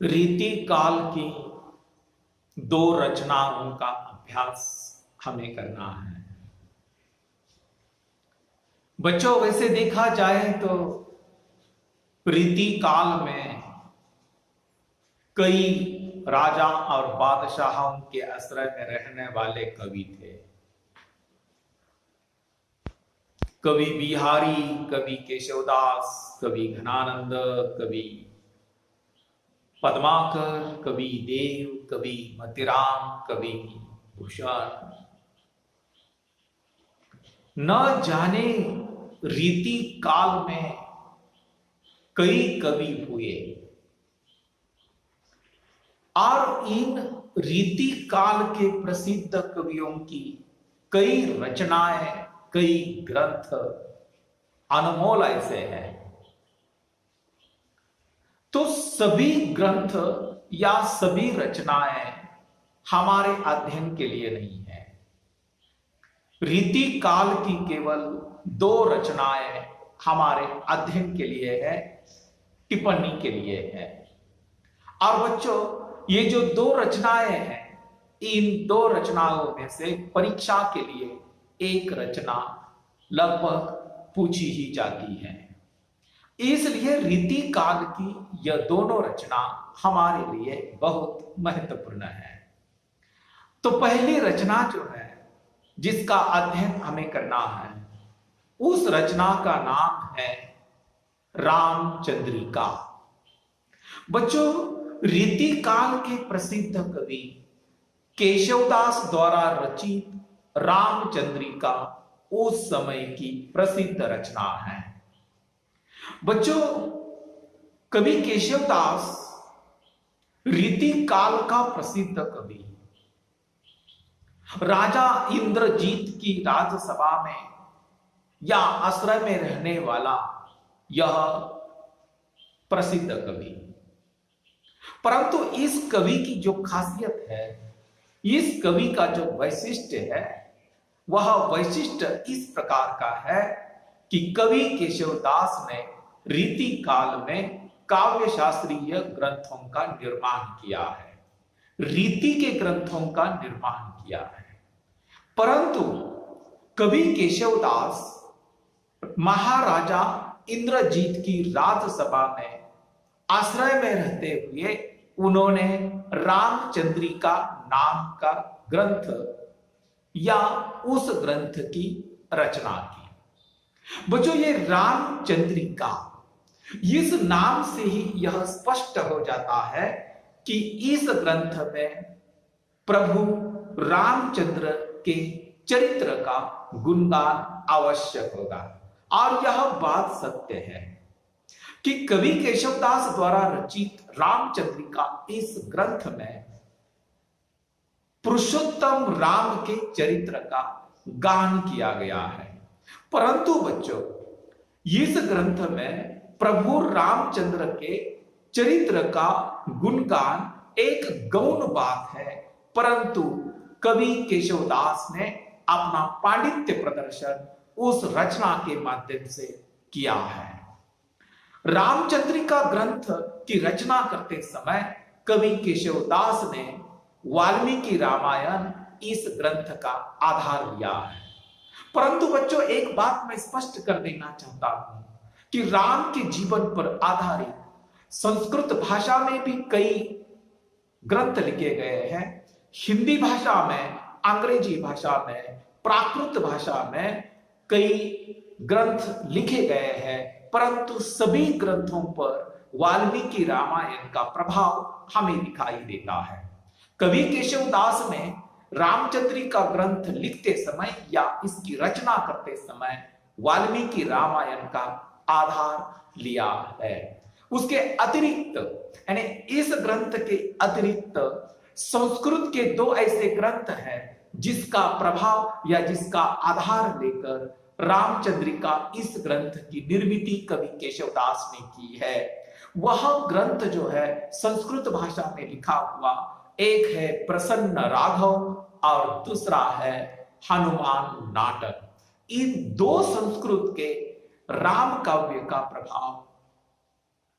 रीति काल की दो रचनाओं का अभ्यास हमें करना है। बच्चों, वैसे देखा जाए तो रीति काल में कई राजा और बादशाहों के आश्रय में रहने वाले कवि थे। कवि बिहारी, कवि केशवदास, कवि घनानंद, कवि पद्माकर, कवि देव, कवि मतिराम, कवि भूषण, न जाने रीति काल में कई कवि हुए और इन रीति काल के प्रसिद्ध कवियों की कई रचनाएं, कई ग्रंथ अनमोल ऐसे हैं। तो सभी ग्रंथ या सभी रचनाएं हमारे अध्ययन के लिए नहीं है। रीति काल की केवल दो रचनाएं हमारे अध्ययन के लिए है, टिप्पणी के लिए है। और बच्चों, ये जो दो रचनाएं हैं, इन दो रचनाओं में से परीक्षा के लिए एक रचना लगभग पूछी ही जाती है। इसलिए रीति काल की यह दोनों रचना हमारे लिए बहुत महत्वपूर्ण है। तो पहली रचना जो है जिसका अध्ययन हमें करना है, उस रचना का नाम है रामचंद्रिका। बच्चों, रीति काल के प्रसिद्ध कवि केशवदास द्वारा रचित रामचंद्रिका उस समय की प्रसिद्ध रचना है। बच्चों, कवि केशवदास रीति काल का प्रसिद्ध कवि, राजा इंद्रजीत की राजसभा में या आश्रय में रहने वाला यह प्रसिद्ध कवि। परंतु इस कवि की जो खासियत है, इस कवि का जो वैशिष्ट्य है, वह वैशिष्ट्य इस प्रकार का है कि कवि केशवदास ने रीति काल में काव्य शास्त्रीय ग्रंथों का निर्माण किया है, रीति के ग्रंथों का निर्माण किया है। परंतु कवि केशवदास महाराजा इंद्रजीत की राजसभा में आश्रय में रहते हुए उन्होंने रामचंद्रिका नाम का ग्रंथ या उस ग्रंथ की रचना की। बच्चों, ये रामचंद्रिका, इस नाम से ही यह स्पष्ट हो जाता है कि इस ग्रंथ में प्रभु रामचंद्र के चरित्र का गुणगान आवश्यक होगा। और यह बात सत्य है कि कवि केशवदास द्वारा रचित रामचंद्रिका इस ग्रंथ में पुरुषोत्तम राम के चरित्र का गान किया गया है। परंतु बच्चों, इस ग्रंथ में प्रभु रामचंद्र के चरित्र का गुणगान एक गौण बात है, परंतु कवि केशवदास ने अपना पांडित्य प्रदर्शन उस रचना के माध्यम से किया है। रामचंद्रिका ग्रंथ की रचना करते समय कवि केशवदास ने वाल्मीकि रामायण इस ग्रंथ का आधार लिया है। परंतु बच्चों, एक बात मैं स्पष्ट कर देना चाहता हूं कि राम के जीवन पर आधारित संस्कृत भाषा में भी कई ग्रंथ लिखे गए हैं। हिंदी भाषा में, अंग्रेजी भाषा में, प्राकृत भाषा में कई ग्रंथ लिखे गए हैं, परंतु सभी ग्रंथों पर वाल्मीकि रामायण का प्रभाव हमें दिखाई देता है। कवि केशवदास ने रामचंद्रिका ग्रंथ लिखते समय या इसकी रचना करते समय वाल्मीकि रामायण का आधार लिया है। उसके अतिरिक्त, यानी इस ग्रंथ के अतिरिक्त संस्कृत के दो ऐसे ग्रंथ हैं जिसका प्रभाव या जिसका आधार लेकर रामचंद्रिका इस ग्रंथ की निर्मिति कवि केशवदास ने की है। वह ग्रंथ जो है संस्कृत भाषा में लिखा हुआ, एक है प्रसन्न राघव और दूसरा है हनुमान नाटक। इन दो संस्कृत के राम काव्य का प्रभाव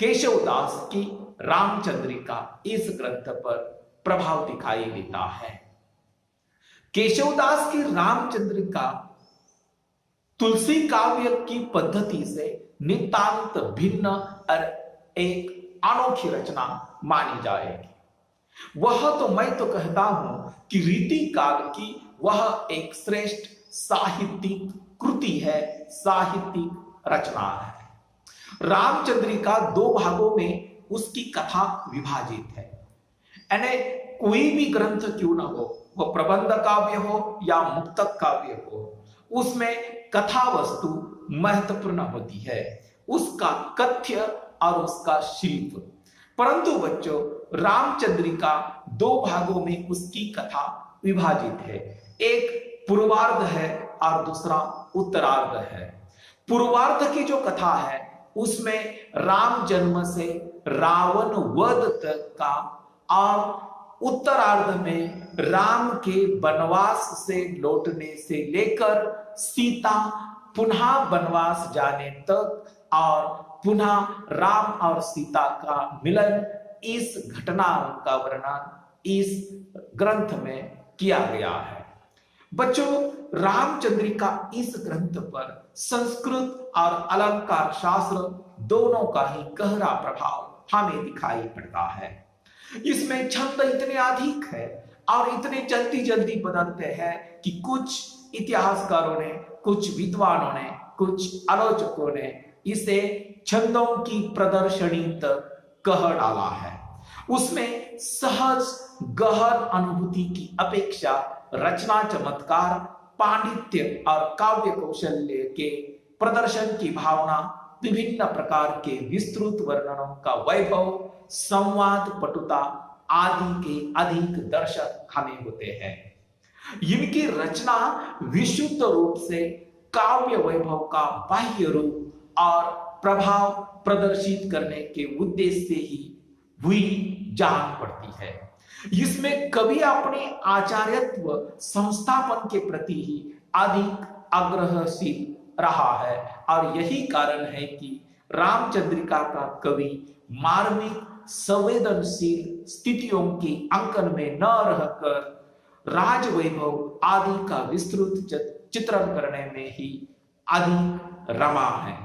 केशवदास की रामचंद्रिका इस ग्रंथ पर प्रभाव दिखाई देता है। केशवदास की रामचंद्रिका तुलसी काव्य की पद्धति से नितांत भिन्न और एक अनोखी रचना मानी जाएगी। वह तो मैं तो कहता हूं कि रीति काल की वह एक श्रेष्ठ साहित्यिक कृति है, साहित्यिक रचना है। रामचंद्रिका दो भागों में उसकी कथा विभाजित है। यानी कोई भी ग्रंथ क्यों ना हो, वह प्रबंध काव्य हो या मुक्तक काव्य हो, उसमें कथा वस्तु महत्वपूर्ण होती है, उसका कथ्य और उसका शिल्प। परंतु बच्चों, रामचंद्रिका दो भागों में उसकी कथा विभाजित है। एक पूर्वार्ध है और दूसरा उत्तरार्ध है। पूर्वार्ध की जो कथा है उसमें राम जन्म से रावण वध तक का, और उत्तरार्ध में राम के वनवास से लौटने से लेकर सीता पुनः वनवास जाने तक और पुनः राम और सीता का मिलन, इस घटनाओं का वर्णन इस ग्रंथ में किया गया है। बच्चों, रामचंद्रिका इस ग्रंथ पर संस्कृत और अलंकार शास्त्र दोनों का ही गहरा प्रभाव हमें दिखाई पड़ता है। इसमें छंद इतने अधिक है और इतने जल्दी जल्दी बदलते हैं कि कुछ इतिहासकारों ने, कुछ विद्वानों ने, कुछ आलोचकों ने इसे छंदों की प्रदर्शनी तक कह डाला है। उसमें सहज गहन अनुभूति की अपेक्षा रचना चमत्कार, पांडित्य और काव्य कौशल्य के प्रदर्शन की भावना, विभिन्न प्रकार के विस्तृत वर्णनों का वैभव, संवाद पटुता आदि के अधिक दर्शक हमें होते हैं। इनकी रचना विशुद्ध रूप से काव्य वैभव का बाह्य रूप और प्रभाव प्रदर्शित करने के उद्देश्य से ही हुई जान पड़ती है। इसमें कवि अपने आचार्यत्व संस्थापन के प्रति ही अधिक आग्रहशील रहा है, और यही कारण है कि रामचंद्रिका का कवि मार्मिक संवेदनशील स्थितियों के अंकन में न रहकर राजवैभव आदि का विस्तृत चित्रण करने में ही अधिक रमा है।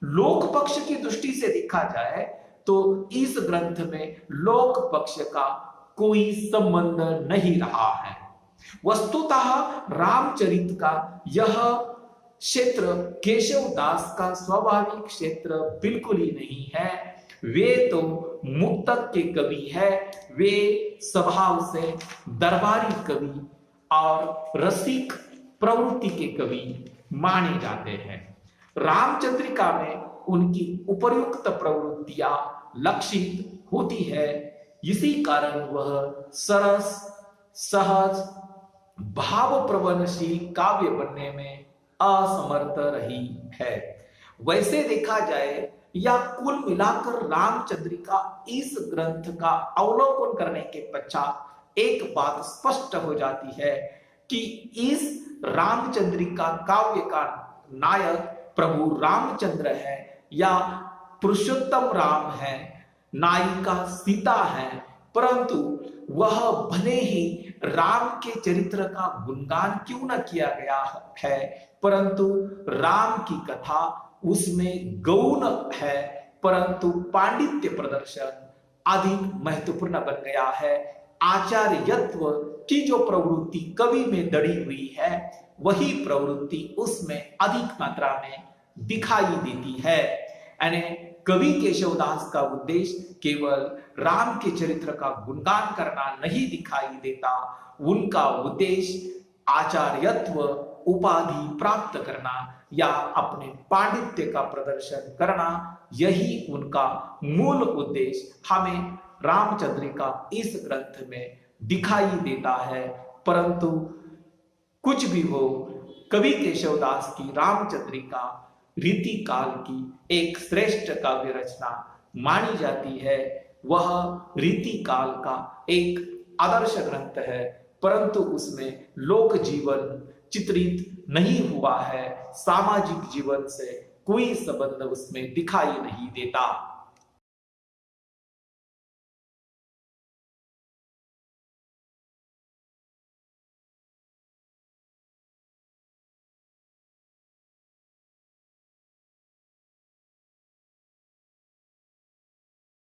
लोक पक्ष की दृष्टि से देखा जाए तो इस ग्रंथ में लोक पक्ष का कोई संबंध नहीं रहा है। वस्तुतः रामचरित का यह क्षेत्र केशवदास का स्वाभाविक क्षेत्र बिल्कुल ही नहीं है। वे तो मुक्तक के कवि है, वे स्वभाव से दरबारी कवि और रसिक प्रवृत्ति के कवि माने जाते हैं। रामचंद्रिका में उनकी उपर्युक्त प्रवृत्तियां लक्षित होती है, इसी कारण वह सरस सहज भाव प्रवणशील काव्य बनने में असमर्थ रही है। वैसे देखा जाए या कुल मिलाकर रामचंद्रिका इस ग्रंथ का अवलोकन करने के पश्चात एक बात स्पष्ट हो जाती है कि इस रामचंद्रिका काव्य का नायक प्रभु रामचंद्र है या पुरुषोत्तम राम है, नायिका सीता है, परंतु वह भले ही राम के चरित्र का गुणगान क्यों न किया गया है, परंतु राम की कथा उसमें गौण है, परंतु पांडित्य प्रदर्शन अधिक महत्वपूर्ण बन गया है। आचार्यत्व की जो प्रवृत्ति कवि में दड़ी हुई है, वही प्रवृत्ति उसमें अधिक मात्रा में दिखाई देती है। यानी कवि केशवदास का उद्देश्य केवल राम के चरित्र का गुणगान करना नहीं दिखाई देता, उनका उद्देश्य आचार्यत्व उपाधि प्राप्त करना या अपने पांडित्य का प्रदर्शन करना, यही उनका मूल उद्देश्य हमें रामचंद्रिका इस ग्रंथ में दिखाई देता है। परंतु कुछ भी हो, कवि केशवदास की रामचंद्रिका रीति काल की एक श्रेष्ठ काव्य रचना मानी जाती है। वह रीति काल का एक आदर्श ग्रंथ है, परंतु उसमें लोक जीवन चित्रित नहीं हुआ है, सामाजिक जीवन से कोई संबंध उसमें दिखाई नहीं देता।